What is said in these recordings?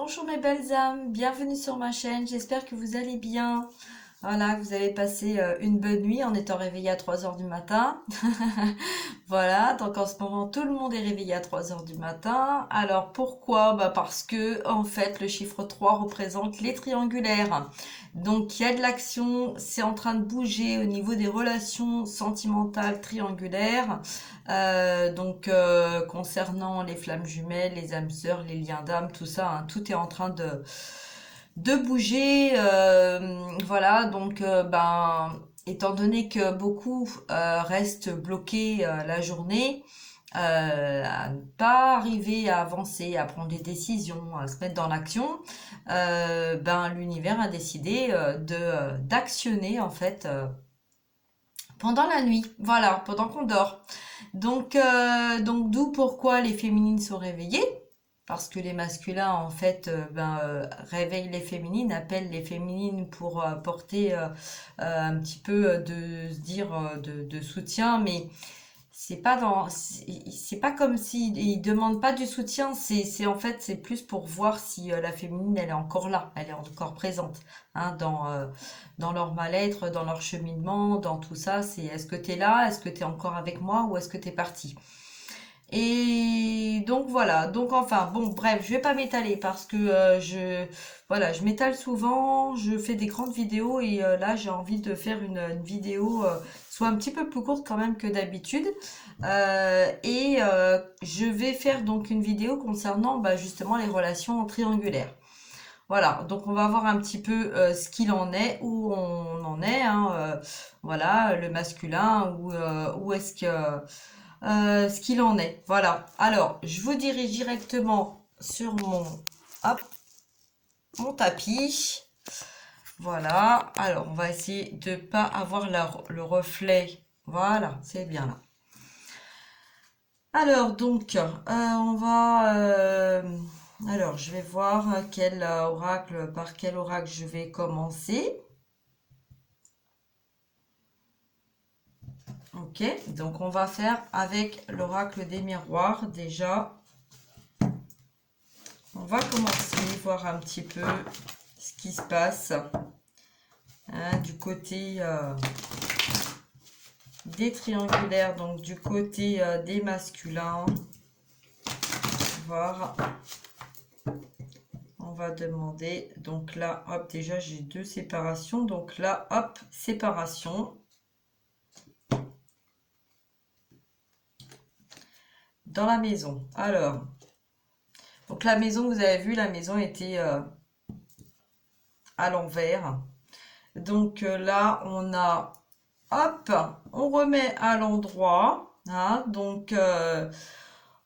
Bonjour mes belles âmes, bienvenue sur ma chaîne, j'espère que vous allez bien. Voilà, que vous avez passé une bonne nuit en étant réveillé à 3 heures du matin. Voilà, donc en ce moment tout le monde est réveillé à 3 heures du matin. Alors pourquoi? Parce que en fait le chiffre 3 représente les triangulaires. Donc il y a de l'action, c'est en train de bouger au niveau des relations sentimentales triangulaires. Concernant les flammes jumelles, les âmes sœurs, les liens d'âme, tout ça, hein, tout est en train de bouger. Voilà, étant donné que beaucoup restent bloqués la journée, à ne pas arriver à avancer, à prendre des décisions, à se mettre dans l'action, l'univers a décidé d'actionner en fait pendant la nuit, voilà, pendant qu'on dort. Donc d'où pourquoi les féminines sont réveillées, parce que les masculins en fait réveillent les féminines, appellent les féminines pour porter un petit peu de se dire de soutien, mais c'est pas comme si ils demandent pas du soutien, c'est en fait c'est plus pour voir si la féminine elle est encore là, elle est encore présente, hein, dans leur mal-être, dans leur cheminement, dans tout ça. C'est est-ce que t'es là, est-ce que t'es encore avec moi ou est-ce que t'es parti. Et donc voilà, donc enfin bon bref, je vais pas m'étaler parce que je m'étale souvent, je fais des grandes vidéos et là j'ai envie de faire une vidéo soit un petit peu plus courte quand même que d'habitude. Je vais faire donc une vidéo concernant justement les relations triangulaires. Voilà, donc on va voir un petit peu ce qu'il en est, où on en est, hein, voilà, le masculin, où est-ce que ce qu'il en est. Voilà. Alors, je vous dirige directement sur hop, mon tapis. Voilà. Alors, on va essayer de pas avoir le reflet. Voilà, c'est bien là. Alors, donc, on va... alors, je vais voir par quel oracle je vais commencer. Ok, donc on va faire avec l'oracle des miroirs déjà. On va commencer, voir un petit peu ce qui se passe hein, du côté des triangulaires, donc du côté des masculins. Voir. On va demander, donc là, hop, déjà j'ai deux séparations, donc là, hop, séparation. Dans la maison. Alors, donc la maison, vous avez vu, la maison était à l'envers. Donc là, on a, hop, on remet à l'endroit. Hein, donc,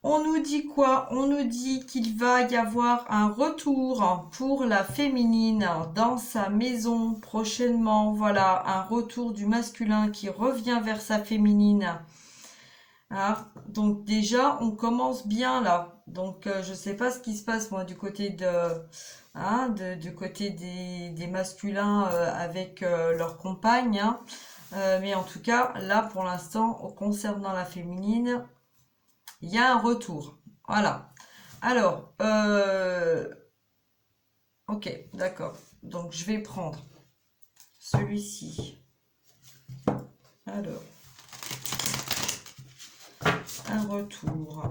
on nous dit quoi? On nous dit qu'il va y avoir un retour pour la féminine dans sa maison prochainement. Voilà, un retour du masculin qui revient vers sa féminine. Hein, donc déjà, on commence bien là. Donc, je sais pas ce qui se passe moi du côté du côté des masculins avec leurs compagnes. Hein. Mais en tout cas, là pour l'instant, concernant la féminine, il y a un retour. Voilà. Alors, ok, d'accord. Donc je vais prendre celui-ci. Alors, un retour.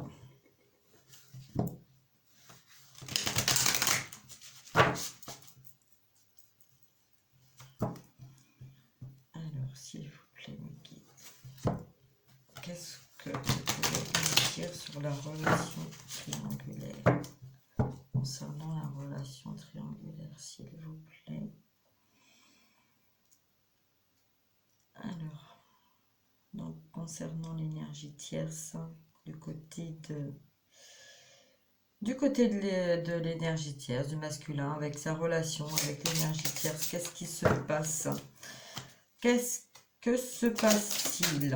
Alors, s'il vous plaît, mes guides, qu'est-ce que vous pouvez me dire sur la relation triangulaire? Concernant la relation triangulaire, s'il vous plaît. Alors, donc concernant l'énergie tierce, du côté de l'énergie tierce, du masculin, avec sa relation avec l'énergie tierce, qu'est-ce qui se passe? Qu'est-ce que se passe-t-il?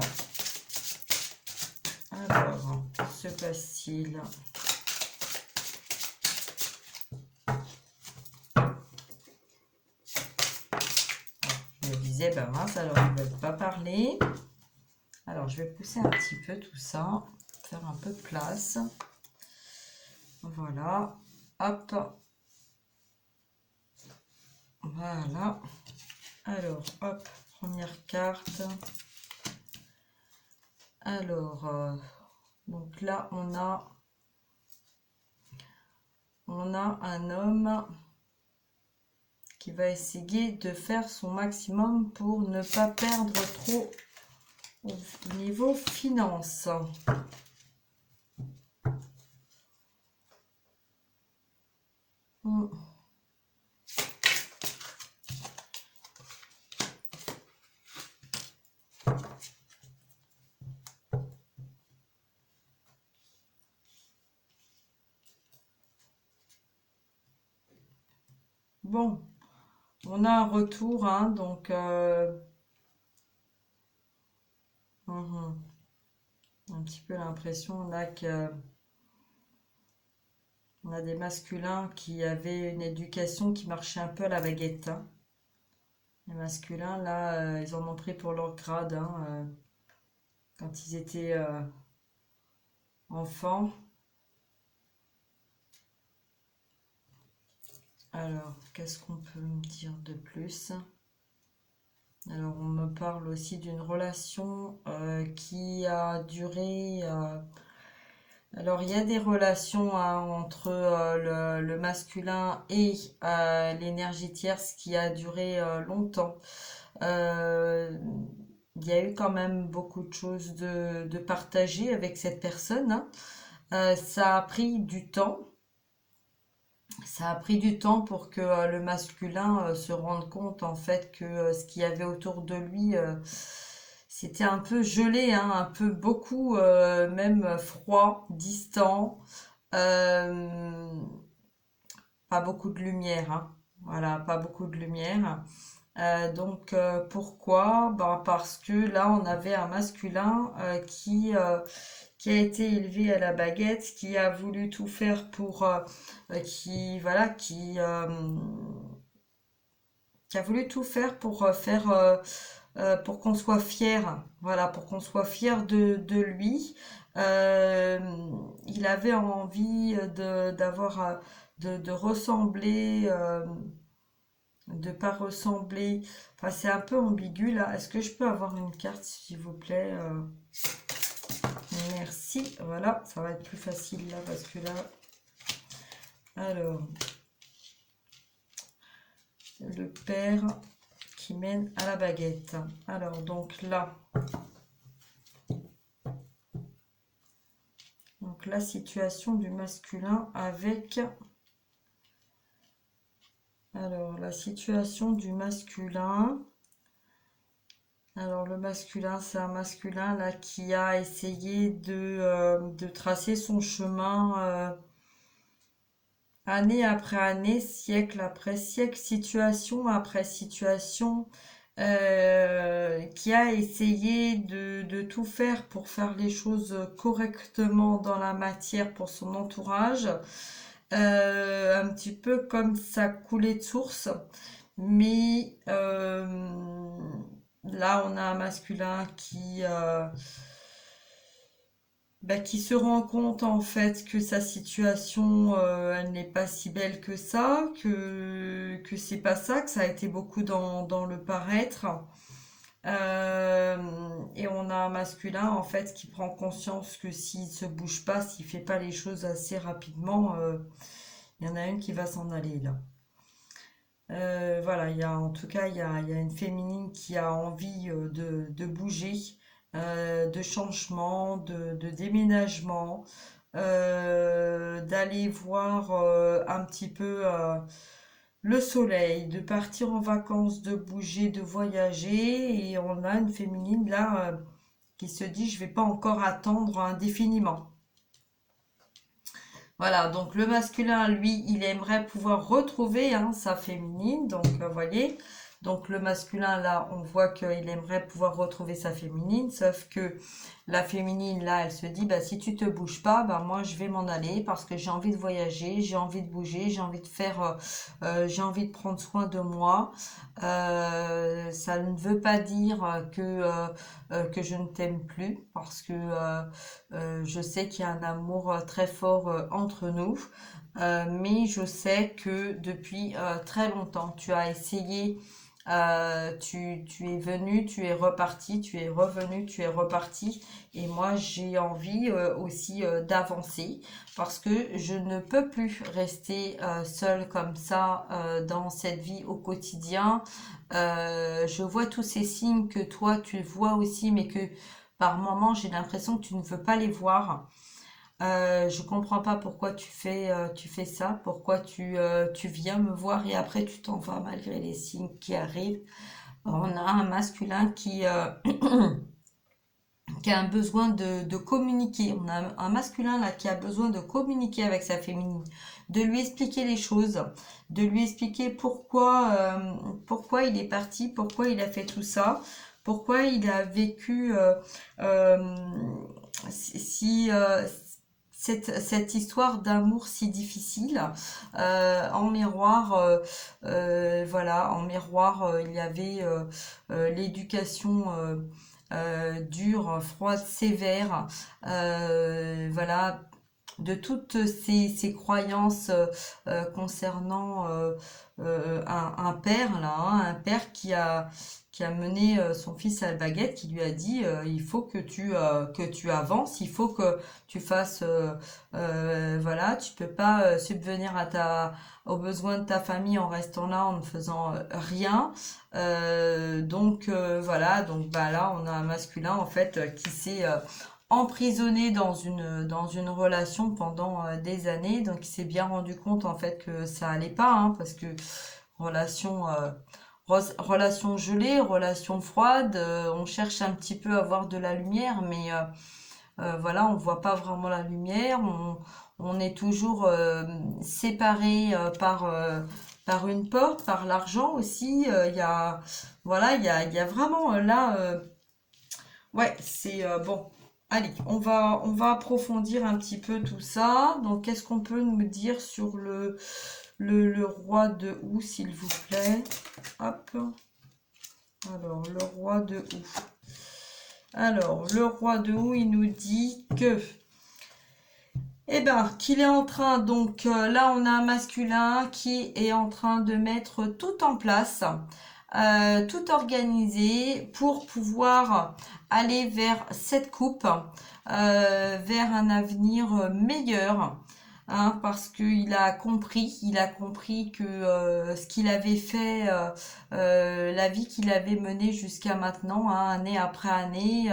Alors, se passe-t-il? Je me disais, ben mince, alors ils ne veulent pas parler. Alors, je vais pousser un petit peu tout ça, faire un peu de place. Voilà, hop. Voilà. Alors, hop, première carte. Alors, donc là, on a un homme qui va essayer de faire son maximum pour ne pas perdre trop au niveau finance. Bon, on a un retour, hein, donc un petit peu l'impression on a des masculins qui avaient une éducation qui marchait un peu à la baguette, hein. Les masculins, là, ils en ont pris pour leur grade, hein, quand ils étaient enfants. Alors, qu'est-ce qu'on peut me dire de plus? Alors, on me parle aussi d'une relation qui a duré. Alors, il y a des relations, hein, entre le masculin et l'énergie tierce qui a duré longtemps. Euh, il y a eu quand même beaucoup de choses de partager avec cette personne, hein. Ça a pris du temps. Ça a pris du temps pour que le masculin se rende compte en fait que ce qu'il y avait autour de lui, c'était un peu gelé, hein, un peu beaucoup, même froid, distant, euh, pas beaucoup de lumière, hein. Voilà, pas beaucoup de lumière. Donc pourquoi? Ben, parce que là on avait un masculin qui a été élevé à la baguette, qui a voulu tout faire pour, qui a voulu tout faire pour qu'on soit fier, voilà, pour qu'on soit fier de lui. Euh, il avait envie de ressembler, de pas ressembler. Enfin, c'est un peu ambigu là. Est-ce que je peux avoir une carte, s'il vous plaît? Merci. Voilà, ça va être plus facile là parce que là. Alors, le père qui mène à la baguette. Alors, donc là. Donc, la situation du masculin avec. Alors, la situation du masculin. Alors, le masculin, c'est un masculin là qui a essayé de tracer son chemin. Année après année, siècle après siècle, situation après situation, qui a essayé de tout faire pour faire les choses correctement dans la matière pour son entourage, un petit peu comme ça coulait de source, mais là on a un masculin qui se rend compte en fait que sa situation elle n'est pas si belle que ça, que c'est pas ça, que ça a été beaucoup dans le paraître. Et on a un masculin en fait qui prend conscience que s'il se bouge pas, s'il fait pas les choses assez rapidement, il y en a une qui va s'en aller là. Voilà, en tout cas, il y a une féminine qui a envie de bouger, de changement, de déménagement, d'aller voir un petit peu le soleil, de partir en vacances, de bouger, de voyager. Et on a une féminine là qui se dit, je vais pas encore attendre indéfiniment. Voilà, donc le masculin, lui, il aimerait pouvoir retrouver, hein, sa féminine. Donc, vous voyez, donc le masculin, là, on voit qu'il aimerait pouvoir retrouver sa féminine, sauf que la féminine, là, elle se dit, bah, si tu te bouges pas, bah, moi, je vais m'en aller parce que j'ai envie de voyager, j'ai envie de bouger, j'ai envie de faire, j'ai envie de prendre soin de moi. Ça ne veut pas dire que je ne t'aime plus parce que je sais qu'il y a un amour très fort entre nous. mais je sais que depuis très longtemps, tu as essayé, tu es venu, tu es reparti, tu es revenu, tu es reparti. Et moi, j'ai envie aussi d'avancer parce que je ne peux plus rester seule comme ça dans cette vie au quotidien. Je vois tous ces signes que toi, tu vois aussi, mais que par moments, j'ai l'impression que tu ne veux pas les voir. Je comprends pas pourquoi tu fais ça, pourquoi tu viens me voir et après tu t'en vas malgré les signes qui arrivent. On a un masculin qui a un besoin de communiquer. On a un masculin là qui a besoin de communiquer avec sa féminine, de lui expliquer les choses, de lui expliquer pourquoi il est parti, pourquoi il a fait tout ça, pourquoi il a vécu euh, si cette histoire d'amour si difficile. En miroir, voilà, en miroir, il y avait l'éducation dure, froide, sévère, voilà, de toutes ces croyances concernant un père là, hein, un père qui a mené son fils à la baguette, qui lui a dit il faut que tu avances, il faut que tu fasses voilà, tu peux pas subvenir à aux besoins de ta famille en restant là en ne faisant rien. Voilà, donc bah là on a un masculin en fait qui s'est emprisonné dans une relation pendant des années, donc il s'est bien rendu compte en fait que ça allait pas, hein, parce que relation relation gelée, relation froide, on cherche un petit peu à voir de la lumière, mais voilà, on voit pas vraiment la lumière, on est toujours séparés par une porte, par l'argent aussi. Il y a, voilà, il y a vraiment là, ouais, c'est bon. Allez, on va approfondir un petit peu tout ça. Donc, qu'est-ce qu'on peut nous dire sur le roi de Houx, s'il vous plaît? Hop. Alors, le roi de Houx. Alors, le roi de Houx, il nous dit que eh ben, qu'il est en train, donc là on a un masculin qui est en train de mettre tout en place, tout organisé pour pouvoir aller vers cette coupe, vers un avenir meilleur. Hein, parce il a compris que ce qu'il avait fait, la vie qu'il avait menée jusqu'à maintenant, hein, année après année,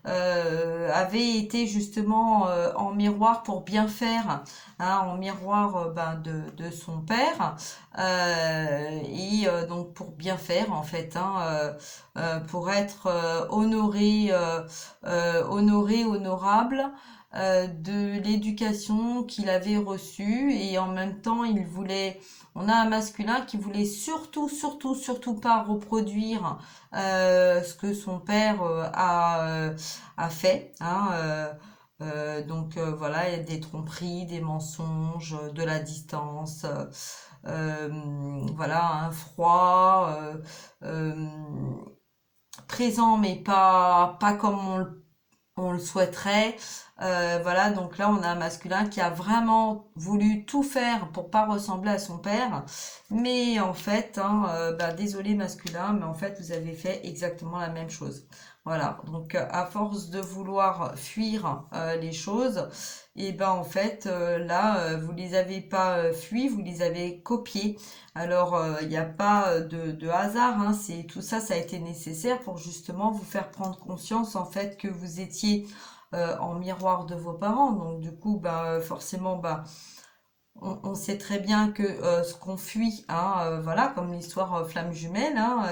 avait été justement en miroir pour bien faire, hein, en miroir ben, de son père, donc pour bien faire en fait, hein, pour être honoré, honorable de l'éducation qu'il avait reçue et en même temps il voulait, on a un masculin qui voulait surtout pas reproduire ce que son père a fait, hein, voilà, il y a des tromperies, des mensonges, de la distance, voilà, un froid, euh, présent mais pas comme on le souhaiterait. Voilà, donc là on a un masculin qui a vraiment voulu tout faire pour pas ressembler à son père, mais en fait, hein, bah, désolé masculin, mais en fait vous avez fait exactement la même chose. Voilà, donc à force de vouloir fuir les choses, et ben en fait là vous les avez pas fui, vous les avez copiés. Alors il n'y a pas de hasard, hein, c'est tout ça, ça a été nécessaire pour justement vous faire prendre conscience en fait que vous étiez en miroir de vos parents. Donc du coup, bah, forcément, bah, on sait très bien que ce qu'on fuit, hein, voilà, comme l'histoire flamme jumelle, hein,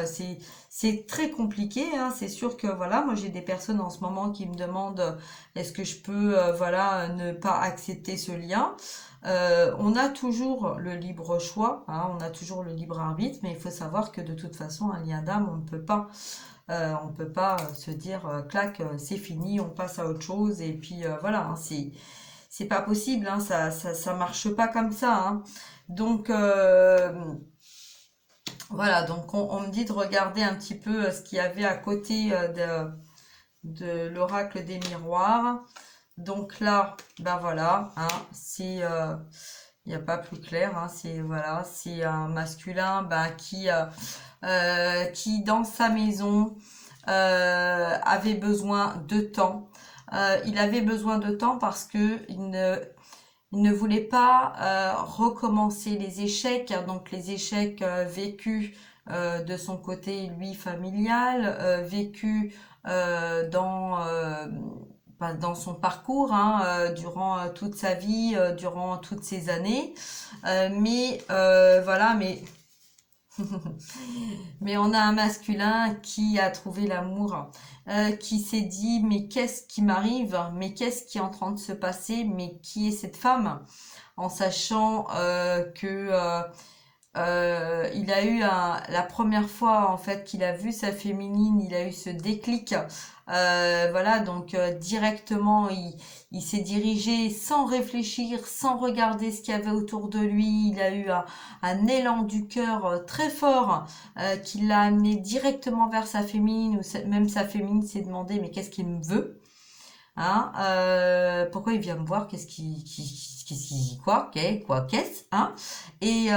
c'est très compliqué. Hein, c'est sûr que voilà, moi j'ai des personnes en ce moment qui me demandent est-ce que je peux voilà ne pas accepter ce lien. On a toujours le libre choix, hein, on a toujours le libre arbitre, mais il faut savoir que de toute façon un lien d'âme on peut pas se dire clac, c'est fini, on passe à autre chose et puis voilà, hein, c'est pas possible, hein, ça marche pas comme ça, hein. Donc voilà, donc on me dit de regarder un petit peu ce qu'il y avait à côté de l'oracle des miroirs. Donc là, ben voilà, hein, Il n'y a pas plus clair, hein. C'est voilà, c'est un masculin bah, qui dans sa maison avait besoin de temps. Il avait besoin de temps parce que il ne voulait pas recommencer les échecs, hein, donc les échecs vécus de son côté, lui, familial, vécus dans son parcours, hein, durant toute sa vie, durant toutes ces années. Mais voilà, mais on a un masculin qui a trouvé l'amour, qui s'est dit mais qu'est-ce qui m'arrive? Mais qu'est-ce qui est en train de se passer? Mais qui est cette femme? En sachant que il a eu la première fois en fait qu'il a vu sa féminine, il a eu ce déclic. Voilà, donc directement il s'est dirigé sans réfléchir, sans regarder ce qu'il y avait autour de lui. Il a eu un élan du cœur très fort qui l'a amené directement vers sa féminine, ou même sa féminine s'est demandé mais qu'est-ce qu'il me veut? Hein, pourquoi il vient me voir? Qu'est-ce, hein? Et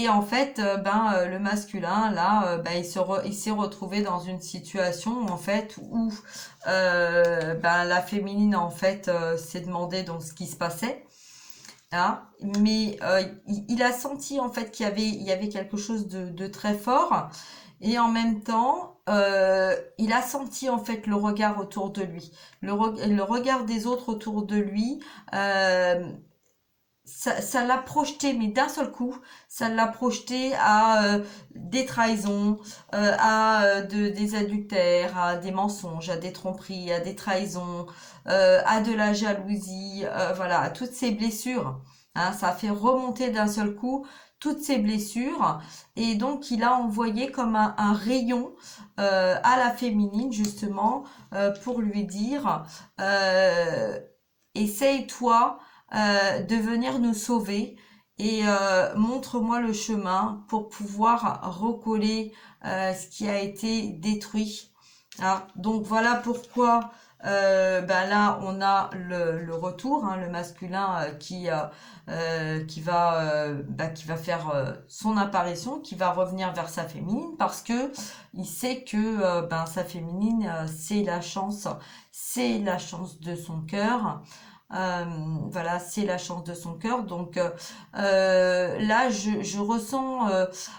en fait, le masculin là, il s'est retrouvé dans une situation en fait où la féminine en fait s'est demandé donc ce qui se passait. Hein, mais il a senti en fait il y avait quelque chose de très fort et en même temps il a senti en fait le regard autour de lui, le regard des autres autour de lui. Ça l'a projeté, mais d'un seul coup, ça l'a projeté à des trahisons, des adultères, à des mensonges, à des tromperies, à des trahisons, à de la jalousie, voilà, à toutes ces blessures. Hein, ça a fait remonter d'un seul coup toutes ces blessures et donc il a envoyé comme un rayon à la féminine justement pour lui dire essaye-toi de venir nous sauver et montre-moi le chemin pour pouvoir recoller ce qui a été détruit. Alors, donc voilà pourquoi là on a le retour, hein, le masculin qui va faire son apparition, qui va revenir vers sa féminine parce que il sait que sa féminine c'est la chance de son cœur. Voilà, c'est la chance de son cœur. Donc là, je ressens.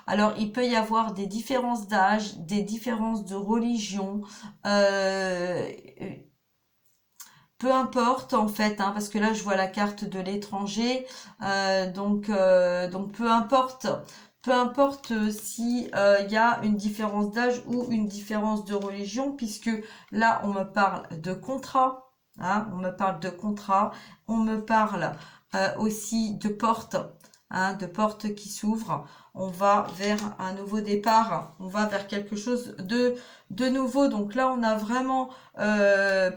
Alors, il peut y avoir des différences d'âge, des différences de religion. euh, Peu importe en fait, hein, parce que là, je vois la carte de l'étranger. Donc peu importe si il y a une différence d'âge ou une différence de religion, puisque là, on me parle de contrat. Hein, on me parle de contrat, on me parle aussi de porte, hein, de porte qui s'ouvre. On va vers un nouveau départ, on va vers quelque chose de nouveau. Donc là, on a vraiment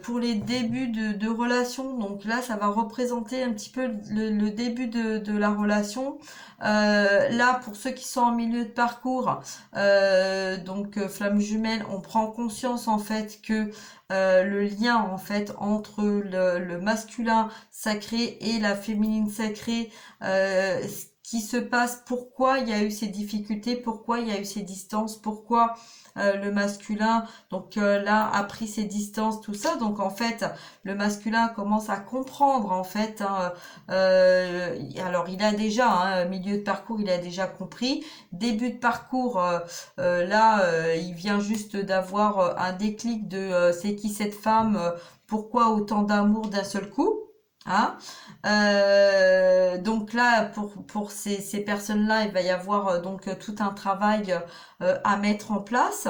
pour les débuts de relation. Donc là, ça va représenter un petit peu le début de la relation. Là, pour ceux qui sont en milieu de parcours, flamme jumelle, on prend conscience en fait que le lien en fait entre le masculin sacré et la féminine sacrée, ce qui se passe, pourquoi il y a eu ces difficultés, pourquoi il y a eu ces distances, pourquoi le masculin là a pris ses distances, tout ça. Donc en fait le masculin commence à comprendre en fait, hein, alors il a déjà milieu de parcours, il a déjà compris, début de parcours il vient juste d'avoir un déclic de c'est qui cette femme, pourquoi autant d'amour d'un seul coup, hein. Donc là, pour ces personnes-là, il va y avoir tout un travail à mettre en place.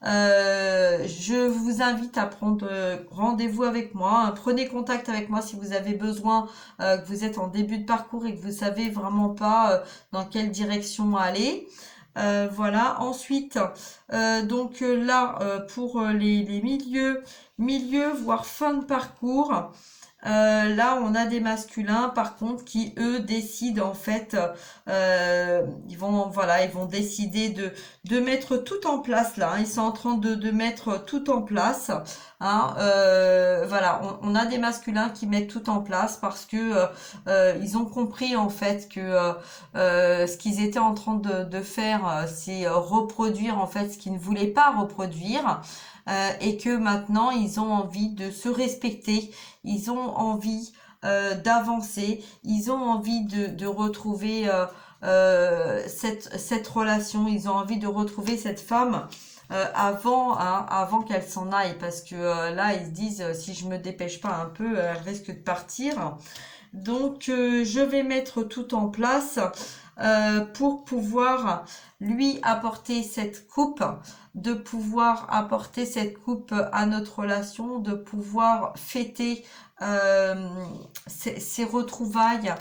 Je vous invite à prendre rendez-vous avec moi. Hein. Prenez contact avec moi si vous avez besoin, que vous êtes en début de parcours et que vous savez vraiment pas dans quelle direction aller. Voilà. Ensuite, pour les milieux voire fin de parcours. Là, on a des masculins, par contre, qui eux décident en fait, voilà, ils vont décider de mettre tout en place là. Hein. Ils sont en train de mettre tout en place. Hein. Voilà, on a des masculins qui mettent tout en place parce que ils ont compris en fait que ce qu'ils étaient en train de faire, c'est reproduire en fait ce qu'ils ne voulaient pas reproduire. Et que maintenant ils ont envie de se respecter, ils ont envie d'avancer, ils ont envie de retrouver cette relation, ils ont envie de retrouver cette femme avant qu'elle s'en aille, parce que là ils se disent si je me dépêche pas un peu, elle risque de partir. Donc je vais mettre tout en place pour pouvoir lui apporter cette coupe, de pouvoir apporter cette coupe à notre relation, de pouvoir fêter ces retrouvailles,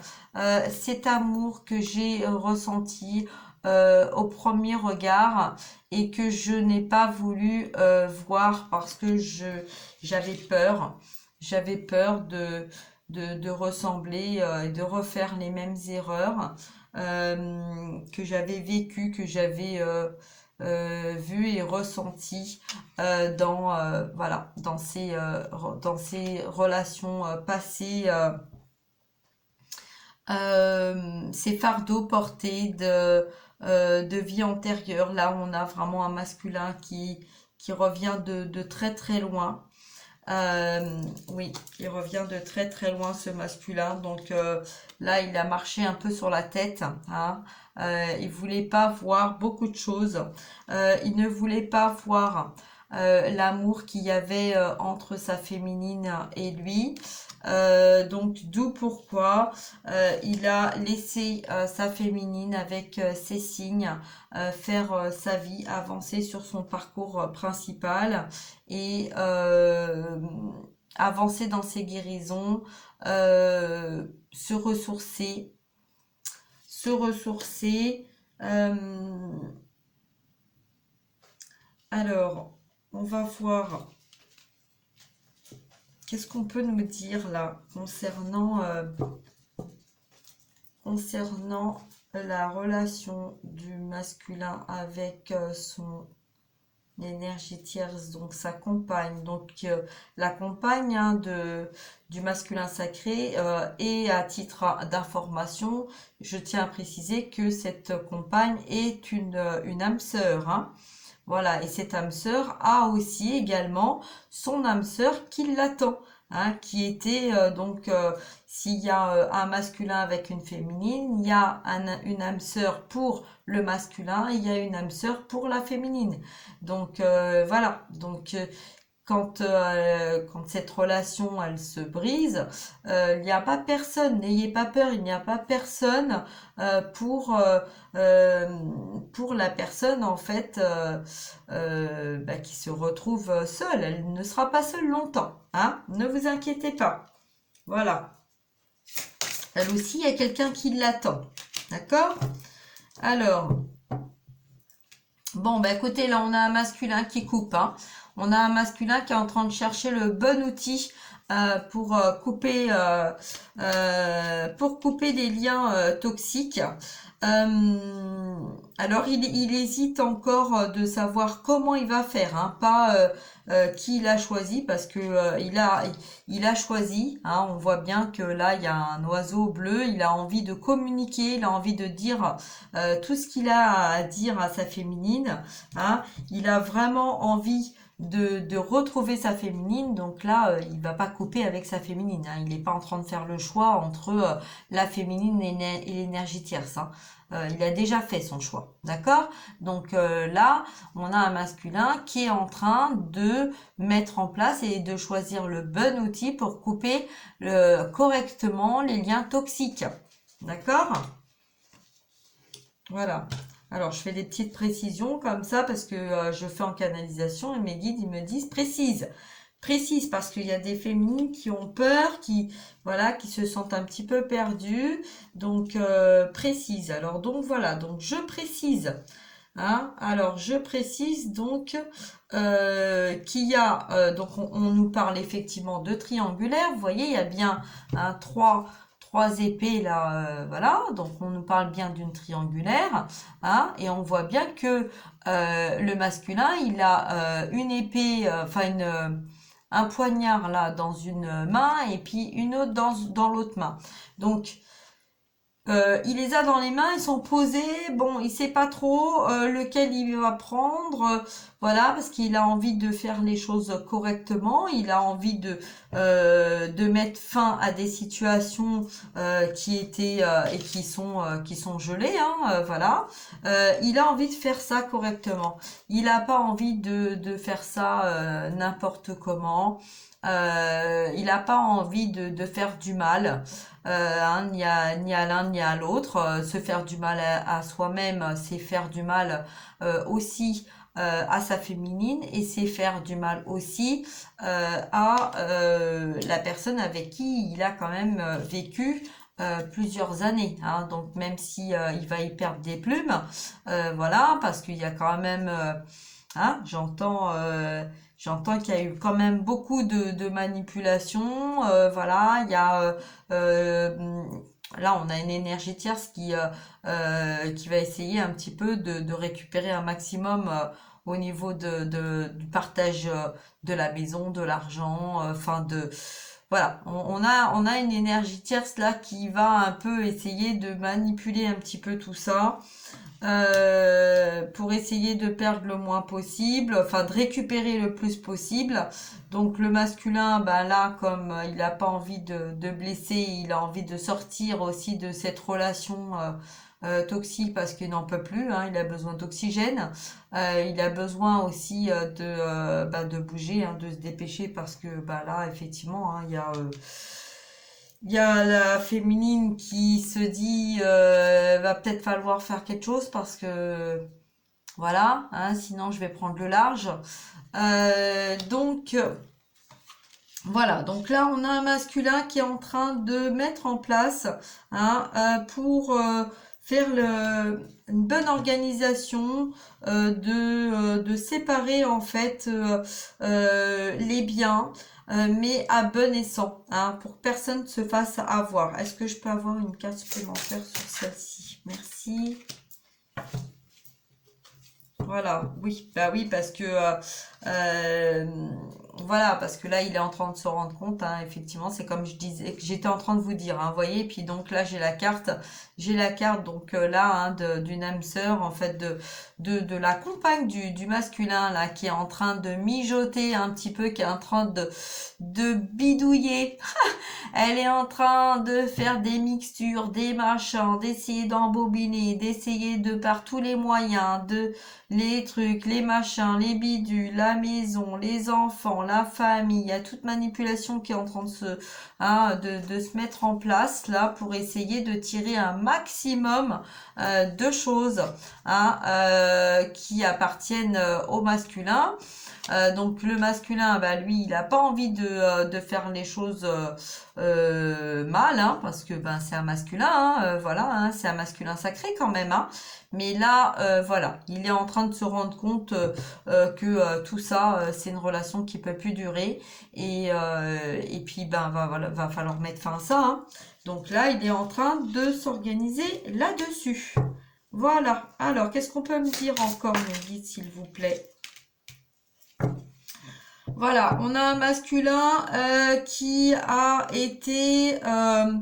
cet amour que j'ai ressenti au premier regard et que je n'ai pas voulu voir parce que j'avais peur. J'avais peur de ressembler et de refaire les mêmes erreurs que j'avais vécues, que j'avais vues et ressenties voilà, dans ces relations passées, ces fardeaux portés de vie antérieure. Là, on a vraiment un masculin qui revient de très très loin. Oui, il revient de très très loin ce masculin. Donc là, il a marché un peu sur la tête. Hein. Il voulait pas voir beaucoup de choses. Il ne voulait pas voir l'amour qu'il y avait entre sa féminine et lui. Donc d'où pourquoi il a laissé sa féminine avec ses signes faire sa vie, avancer sur son parcours principal et avancer dans ses guérisons, se ressourcer, se ressourcer. Alors, on va voir qu'est-ce qu'on peut nous dire là concernant la relation du masculin avec son énergie tierce, donc sa compagne, donc la compagne hein, du masculin sacré. Et à titre d'information, je tiens à préciser que cette compagne est une âme sœur. Hein. Voilà, et cette âme sœur a aussi également son âme sœur qui l'attend, hein, qui était s'il y a un masculin avec une féminine, il y a une âme sœur pour le masculin, il y a une âme sœur pour la féminine. Donc voilà, donc quand cette relation elle se brise, il n'y a pas personne, n'ayez pas peur, il n'y a pas personne pour la personne en fait qui se retrouve seule. Elle ne sera pas seule longtemps, hein, ne vous inquiétez pas. Voilà. Elle aussi, il y a quelqu'un qui l'attend. D'accord? Alors, bon, écoutez, là, on a un masculin qui coupe. Hein. On a un masculin qui est en train de chercher le bon outil pour couper des liens toxiques. Alors, il hésite encore de savoir comment il va faire, hein, pas qui il a choisi, parce que il a choisi. Hein, on voit bien que là, il y a un oiseau bleu. Il a envie de communiquer, il a envie de dire tout ce qu'il a à dire à sa féminine. Hein, il a vraiment envie de retrouver sa féminine, donc là il va pas couper avec sa féminine, hein. Il n'est pas en train de faire le choix entre la féminine et l'énergie tierce, hein. Il a déjà fait son choix, d'accord? Donc là on a un masculin qui est en train de mettre en place et de choisir le bon outil pour couper correctement les liens toxiques, d'accord? Voilà. Alors, je fais des petites précisions comme ça parce que je fais en canalisation et mes guides, ils me disent précise. Précise parce qu'il y a des féminines qui ont peur, qui se sentent un petit peu perdues. Donc, précise. Alors, donc voilà. Donc, je précise. Hein. Alors, je précise donc qu'il y a, donc on nous parle effectivement de triangulaire. Vous voyez, il y a bien trois épées là, voilà. Donc, on nous parle bien d'une triangulaire. Hein, et on voit bien que le masculin, il a une épée, enfin un poignard là dans une main et puis une autre dans l'autre main. Donc, il les a dans les mains, ils sont posés. Bon, il sait pas trop lequel il va prendre. Voilà, parce qu'il a envie de faire les choses correctement. Il a envie de mettre fin à des situations qui étaient et qui sont gelées. Hein, voilà. Il a envie de faire ça correctement. Il n'a pas envie de faire ça n'importe comment. Il n'a pas envie de faire du mal. Hein, ni à l'un ni à l'autre. Se faire du mal à soi-même, c'est faire du mal aussi à sa féminine et c'est faire du mal aussi à la personne avec qui il a quand même vécu plusieurs années. Hein. Donc même si il va y perdre des plumes, voilà, parce qu'il y a quand même, hein, j'entends qu'il y a eu quand même beaucoup de manipulations. Voilà, il y a là, on a une énergie tierce qui va essayer un petit peu de récupérer un maximum au niveau du partage de la maison, de l'argent, enfin voilà, on a une énergie tierce là qui va un peu essayer de manipuler un petit peu tout ça pour essayer de perdre le moins possible, enfin de récupérer le plus possible. Donc le masculin, ben là, comme il n'a pas envie de blesser, il a envie de sortir aussi de cette relation toxique parce qu'il n'en peut plus, hein, il a besoin d'oxygène, il a besoin aussi de bouger, hein, de se dépêcher parce que bah là, effectivement, hein, il y a la féminine qui se dit va peut-être falloir faire quelque chose parce que voilà, hein, sinon je vais prendre le large. Donc voilà, donc là on a un masculin qui est en train de mettre en place hein, pour faire une bonne organisation, de séparer en fait les biens, mais à bon escient, hein, pour que personne ne se fasse avoir. Est-ce que je peux avoir une carte supplémentaire sur celle-ci? Merci. Voilà, oui, bah oui, parce que euh, voilà, parce que là, il est en train de se rendre compte, hein, effectivement, c'est comme je disais, que j'étais en train de vous dire, hein, vous voyez, et puis donc là, j'ai la carte, donc là, hein, d'une âme sœur, en fait, de la compagne du masculin, là, qui est en train de mijoter un petit peu, qui est en train de bidouiller. Elle est en train de faire des mixtures, des machins, d'essayer d'embobiner, d'essayer de par tous les moyens, les trucs, les machins, les bidules, la maison, les enfants, la famille. Il y a toute manipulation qui est en train hein, de se mettre en place là pour essayer de tirer un maximum de choses hein, qui appartiennent au masculin. Donc le masculin, bah, lui, il n'a pas envie de faire les choses mal, hein, parce que ben c'est un masculin, hein, voilà, hein, c'est un masculin sacré quand même, hein. Mais là, voilà, il est en train de se rendre compte que tout ça, c'est une relation qui peut plus durer, et puis ben voilà, va falloir mettre fin à ça. Hein. Donc là, il est en train de s'organiser là-dessus. Voilà. Alors, qu'est-ce qu'on peut me dire encore, mes guides, s'il vous plaît? Voilà, on a un masculin qui a été euh,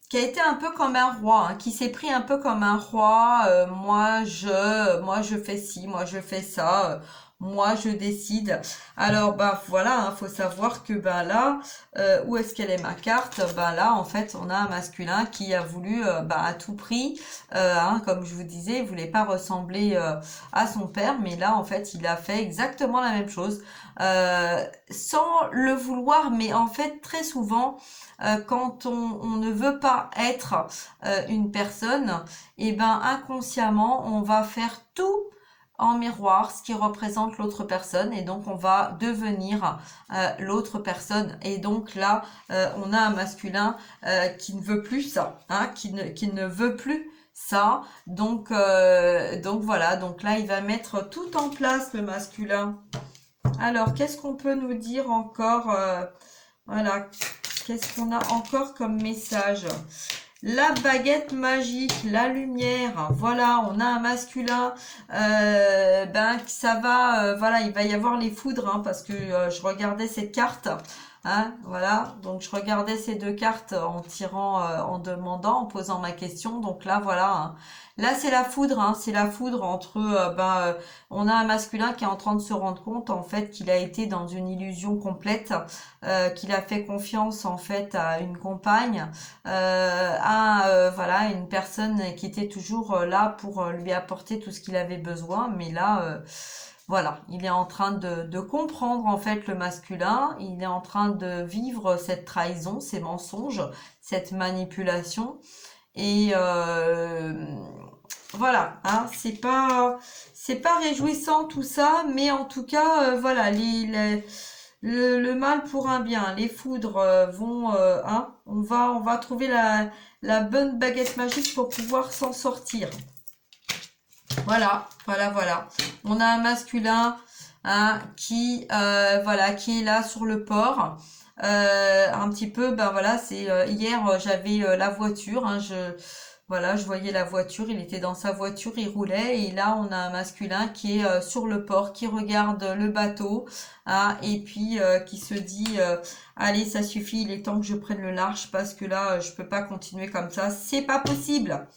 qui a été un peu comme un roi, hein, qui s'est pris un peu comme un roi. Moi je fais ci, moi je fais ça, moi je décide. Alors bah voilà, hein, faut savoir que bah là, où est-ce qu'elle est ma carte? Bah là en fait on a un masculin qui a voulu bah, à tout prix, hein, comme je vous disais, il voulait pas ressembler à son père, mais là en fait il a fait exactement la même chose, sans le vouloir, mais en fait très souvent quand on ne veut pas être une personne, et ben inconsciemment on va faire tout en miroir ce qui représente l'autre personne et donc on va devenir l'autre personne et donc là on a un masculin qui ne veut plus ça, hein, qui ne veut plus ça. Donc voilà, donc là, il va mettre tout en place, le masculin. Alors, qu'est-ce qu'on peut nous dire encore voilà, qu'est-ce qu'on a encore comme message? La baguette magique, la lumière, voilà, on a un masculin, ben ça va, voilà, il va y avoir les foudres, hein, parce que je regardais cette carte, hein, voilà, donc je regardais ces deux cartes en tirant, en demandant, en posant ma question, donc là voilà, hein. Là c'est la foudre, hein, c'est la foudre entre, on a un masculin qui est en train de se rendre compte en fait qu'il a été dans une illusion complète, qu'il a fait confiance en fait à une compagne voilà une personne qui était toujours là pour lui apporter tout ce qu'il avait besoin, mais là voilà, il est en train de comprendre en fait le masculin, il est en train de vivre cette trahison, ces mensonges, cette manipulation et voilà, hein, c'est pas réjouissant tout ça, mais en tout cas voilà le mal pour un bien. Les foudres vont, hein, on va trouver la bonne baguette magique pour pouvoir s'en sortir. Voilà, voilà, voilà. On a un masculin, hein, qui, voilà, qui est là sur le port. Un petit peu, ben voilà, c'est hier j'avais la voiture, hein, voilà, je voyais la voiture, il était dans sa voiture, il roulait, et là on a un masculin qui est sur le port, qui regarde le bateau, hein, et puis qui se dit allez, ça suffit, il est temps que je prenne le large parce que là je peux pas continuer comme ça, c'est pas possible.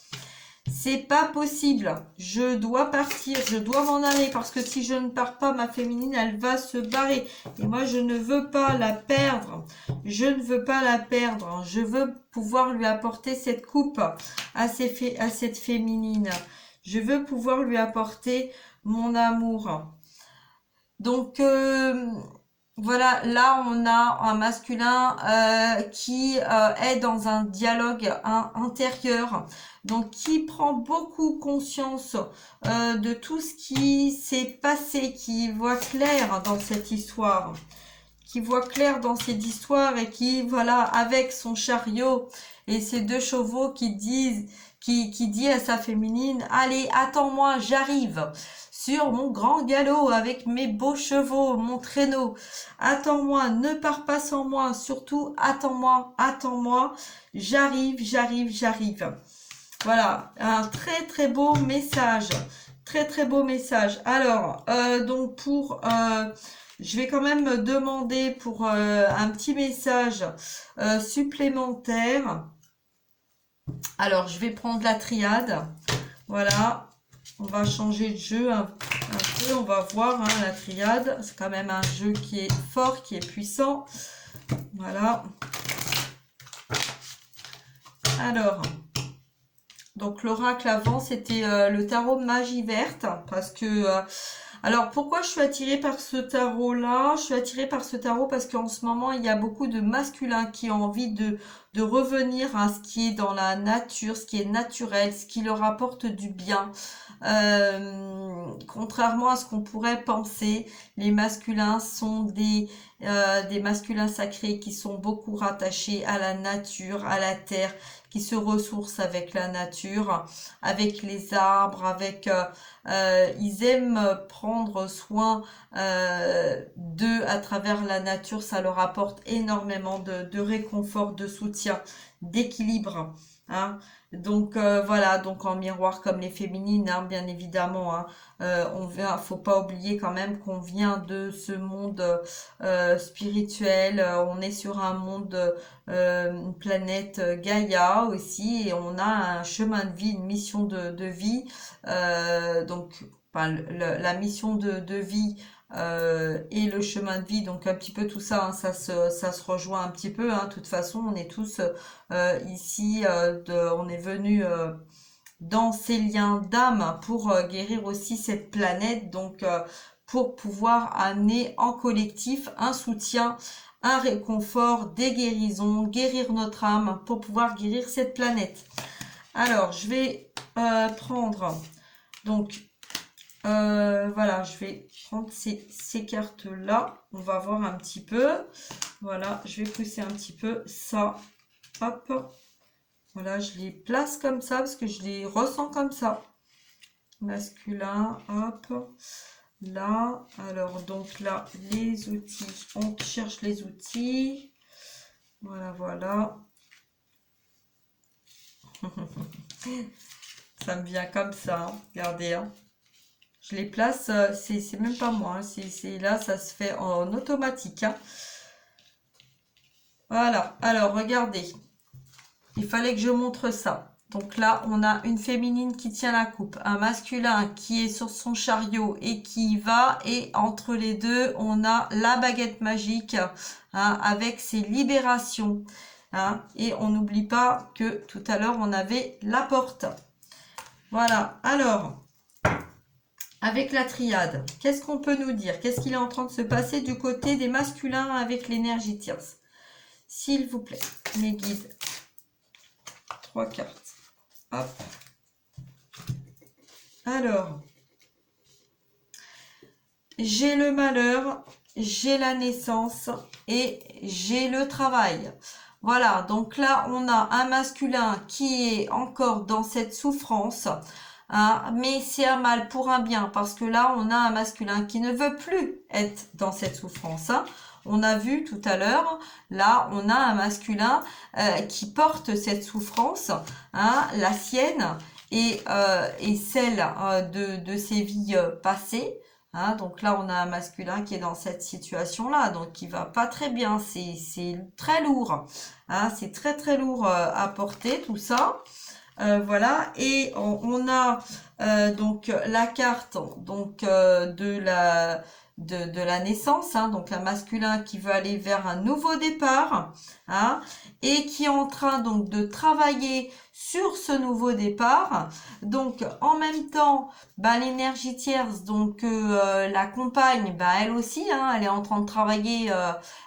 C'est pas possible. Je dois partir, je dois m'en aller parce que si je ne pars pas, ma féminine, elle va se barrer. Et moi, je ne veux pas la perdre. Je ne veux pas la perdre. Je veux pouvoir lui apporter cette coupe à cette féminine. Je veux pouvoir lui apporter mon amour. Donc, voilà, là on a un masculin qui est dans un dialogue intérieur, donc qui prend beaucoup conscience de tout ce qui s'est passé, qui voit clair dans cette histoire, qui voit clair dans cette histoire et qui, voilà, avec son chariot et ses deux chevaux qui dit à sa féminine, allez, attends-moi, j'arrive sur mon grand galop avec mes beaux chevaux, mon traîneau. Attends-moi, ne pars pas sans moi, surtout attends-moi, attends-moi, j'arrive, j'arrive, j'arrive. Voilà, un très très beau message. Très très beau message. Alors, donc je vais quand même me demander pour un petit message supplémentaire. Alors, je vais prendre la triade. Voilà, on va changer de jeu un peu. On va voir, hein, la triade. C'est quand même un jeu qui est fort, qui est puissant. Voilà. Alors, donc l'oracle avant, c'était le tarot magie verte. Parce que... alors, pourquoi je suis attirée par ce tarot-là? Je suis attirée par ce tarot parce qu'en ce moment, il y a beaucoup de masculins qui ont envie de revenir à ce qui est dans la nature, ce qui est naturel, ce qui leur apporte du bien. Contrairement à ce qu'on pourrait penser, les masculins sont des masculins sacrés qui sont beaucoup rattachés à la nature, à la terre, qui se ressourcent avec la nature, avec les arbres, ils aiment prendre soin d'eux à travers la nature. Ça leur apporte énormément de réconfort, de soutien, d'équilibre, hein. Donc voilà, donc en miroir comme les féminines, hein, bien évidemment, hein, faut pas oublier quand même qu'on vient de ce monde spirituel. On est sur un monde, une planète Gaïa aussi, et on a un chemin de vie, une mission de vie. Donc, enfin, la mission de vie et le chemin de vie, donc un petit peu tout ça, hein, ça se rejoint un petit peu, hein. De toute façon, on est tous ici, on est venus dans ces liens d'âme pour guérir aussi cette planète, donc pour pouvoir amener en collectif un soutien, un réconfort, des guérisons, guérir notre âme pour pouvoir guérir cette planète. Alors, je vais prendre, donc, voilà, je vais prendre ces cartes-là. On va voir un petit peu. Voilà, je vais pousser un petit peu ça. Hop. Voilà, je les place comme ça parce que je les ressens comme ça. Masculin, hop, là. Alors, donc là, les outils. On cherche les outils. Voilà, voilà. Ça me vient comme ça, hein. Regardez, hein. Je les place, c'est même pas moi, hein. C'est là, ça se fait en automatique, hein. Voilà, alors regardez. Il fallait que je montre ça. Donc là, on a une féminine qui tient la coupe, un masculin qui est sur son chariot et qui y va. Et entre les deux, on a la baguette magique, hein, avec ses libérations, hein. Et on n'oublie pas que tout à l'heure, on avait la porte. Voilà, alors, avec la triade, qu'est-ce qu'on peut nous dire? Qu'est-ce qu'il est en train de se passer du côté des masculins avec l'énergie tierce? S'il vous plaît, mes guides. 3 cartes. Hop. Alors, j'ai le malheur, j'ai la naissance et j'ai le travail. Voilà, donc là, on a un masculin qui est encore dans cette souffrance, hein, mais c'est un mal pour un bien, parce que là, on a un masculin qui ne veut plus être dans cette souffrance, hein. On a vu tout à l'heure, là, on a un masculin qui porte cette souffrance, hein, la sienne et celle de ses vies passées. Hein, donc là, on a un masculin qui est dans cette situation-là, donc qui va pas très bien. C'est très lourd. Hein, c'est très très lourd à porter tout ça. Voilà, et on a donc la carte donc de la naissance, hein, donc un masculin qui veut aller vers un nouveau départ, hein, et qui est en train donc de travailler sur ce nouveau départ. Donc en même temps, bah, l'énergie tierce, donc la compagne, bah, elle aussi, hein, elle est en train de travailler,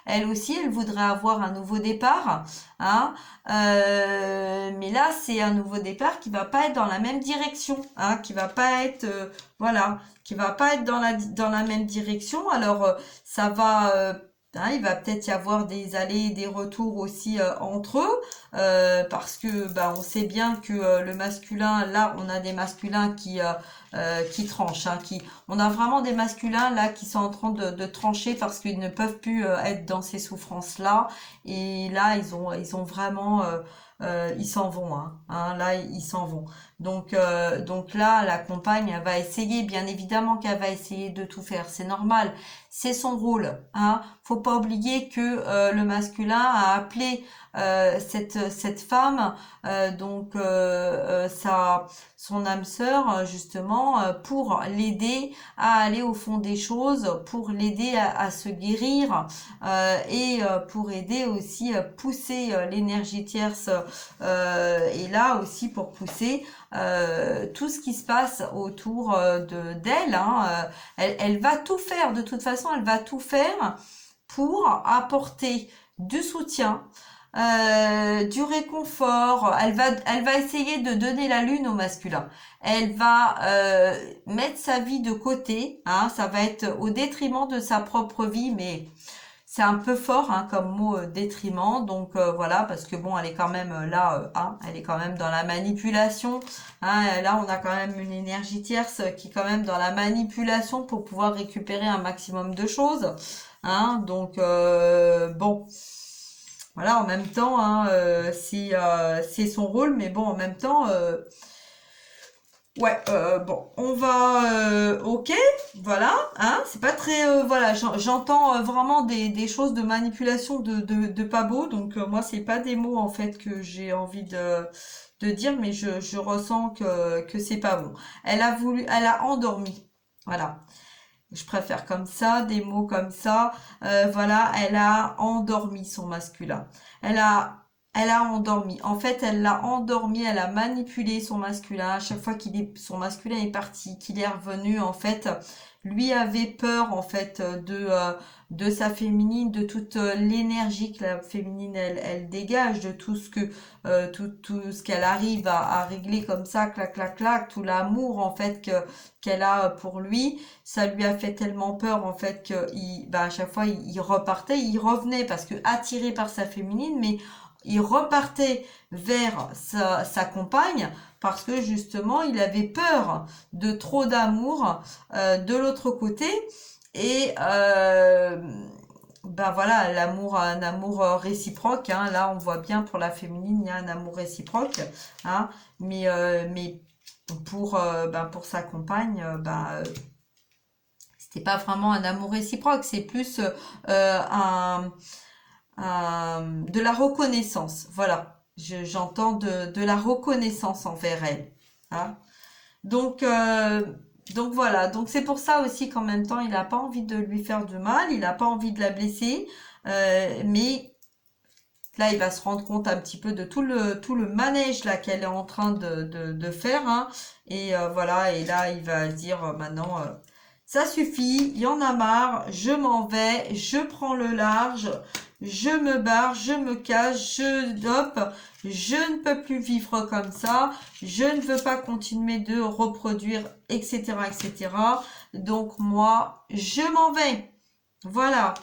elle aussi, elle voudrait avoir un nouveau départ, hein. Mais là, c'est un nouveau départ qui va pas être dans la même direction, hein, qui va pas être, voilà, qui va pas être dans la même direction. Alors, ça va, hein, il va peut-être y avoir des allers et des retours aussi entre eux, parce que, bah, on sait bien que le masculin, là, on a des masculins qui tranchent, hein, on a vraiment des masculins là qui sont en train de trancher parce qu'ils ne peuvent plus être dans ces souffrances-là. Et là, ils ont vraiment, ils s'en vont, hein, hein, là, ils s'en vont. Donc là, la compagne, elle va essayer, bien évidemment qu'elle va essayer de tout faire. C'est normal, c'est son rôle, hein. Faut pas oublier que le masculin a appelé cette femme, son âme sœur, justement, pour l'aider à aller au fond des choses, pour l'aider à se guérir, et pour aider aussi pousser l'énergie tierce, et là aussi pour pousser tout ce qui se passe autour d'elle, hein. Elle va tout faire, de toute façon, elle va tout faire pour apporter du soutien, du réconfort. Elle va essayer de donner la lune au masculin. Elle va mettre sa vie de côté, hein. Ça va être au détriment de sa propre vie, mais c'est un peu fort, hein, comme mot, détriment. Donc voilà, parce que bon, elle est quand même là, hein, elle est quand même dans la manipulation, hein. Là, on a quand même une énergie tierce qui est quand même dans la manipulation pour pouvoir récupérer un maximum de choses, hein. Donc bon, voilà, en même temps, hein, c'est son rôle, mais bon, en même temps, ouais, bon, on va, ok, voilà, hein, c'est pas très, voilà, j'entends vraiment des choses de manipulation de pas beau, donc moi, c'est pas des mots, en fait, que j'ai envie de dire, mais je ressens que c'est pas bon. Elle a endormi, voilà. Je préfère comme ça, des mots comme ça. Voilà, elle a endormi son masculin. Elle a, elle a endormi. En fait, elle l'a endormi, elle a manipulé son masculin. À chaque fois son masculin est parti, qu'il est revenu, en fait, lui avait peur, en fait, de sa féminine, de toute l'énergie que la féminine, elle dégage, de tout ce que, tout ce qu'elle arrive à régler comme ça, clac, clac, clac, tout l'amour, en fait, qu'elle a pour lui. Ça lui a fait tellement peur, en fait, à chaque fois il repartait, il revenait parce que attiré par sa féminine, mais il repartait vers sa compagne parce que justement, il avait peur de trop d'amour de l'autre côté. Et ben voilà, l'amour, un amour réciproque. Hein, là, on voit bien pour la féminine, il y a un amour réciproque. Hein, mais pour sa compagne, c'était pas vraiment un amour réciproque, c'est plus de la reconnaissance. Voilà, j'entends de la reconnaissance envers elle. Hein. Donc, euh, donc voilà, donc c'est pour ça aussi qu'en même temps, il n'a pas envie de lui faire du mal, il n'a pas envie de la blesser, mais là, il va se rendre compte un petit peu de tout le manège là qu'elle est en train de faire. Hein. Et voilà, et là, il va se dire maintenant, ça suffit, il y en a marre, je m'en vais, je prends le large, je me barre, je me cache, je ne peux plus vivre comme ça, je ne veux pas continuer de reproduire, etc., etc. Donc moi, je m'en vais. Voilà.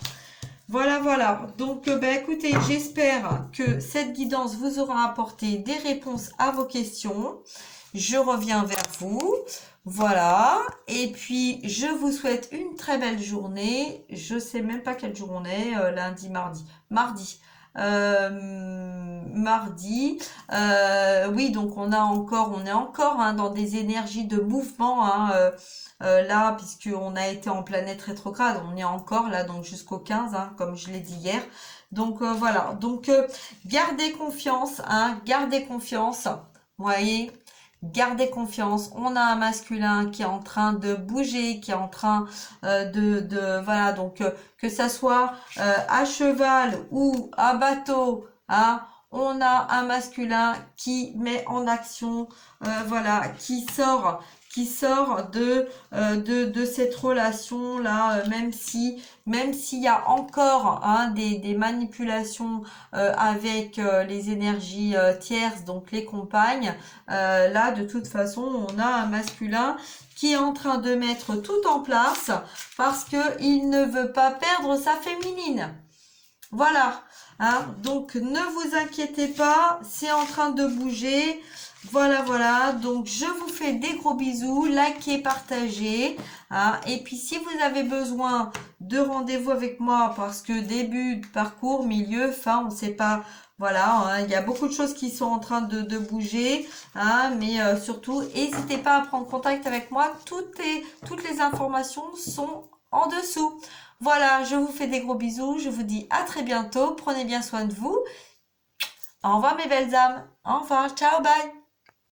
Voilà, voilà. Donc, écoutez, j'espère que cette guidance vous aura apporté des réponses à vos questions. Je reviens vers vous. Voilà. Et puis, je vous souhaite une très belle journée. Je sais même pas quel jour on est, lundi, mardi. Mardi. Mardi. Oui, donc on est encore hein, dans des énergies de mouvement. Hein, là, puisqu'on a été en planète rétrograde, on est encore là, donc jusqu'au 15, hein, comme je l'ai dit hier. Donc voilà, donc gardez confiance, hein, gardez confiance, vous voyez, gardez confiance. On a un masculin qui est en train de bouger, qui est en train voilà, donc que ça soit à cheval ou à bateau, hein, on a un masculin qui met en action, voilà, qui sort de cette relation là, même s'il y a encore hein, des manipulations avec les énergies tierces, donc les compagnes, là de toute façon on a un masculin qui est en train de mettre tout en place parce que il ne veut pas perdre sa féminine. Voilà, hein, donc ne vous inquiétez pas, c'est en train de bouger. Voilà, voilà, donc je vous fais des gros bisous, likez, partagez. Hein, et puis si vous avez besoin de rendez-vous avec moi, parce que début de parcours, milieu, fin, on ne sait pas, voilà, hein, il y a beaucoup de choses qui sont en train de bouger. Hein, mais surtout, n'hésitez pas à prendre contact avec moi, toutes les informations sont en dessous. Voilà, je vous fais des gros bisous, je vous dis à très bientôt, prenez bien soin de vous. Au revoir mes belles âmes, au revoir, ciao, bye.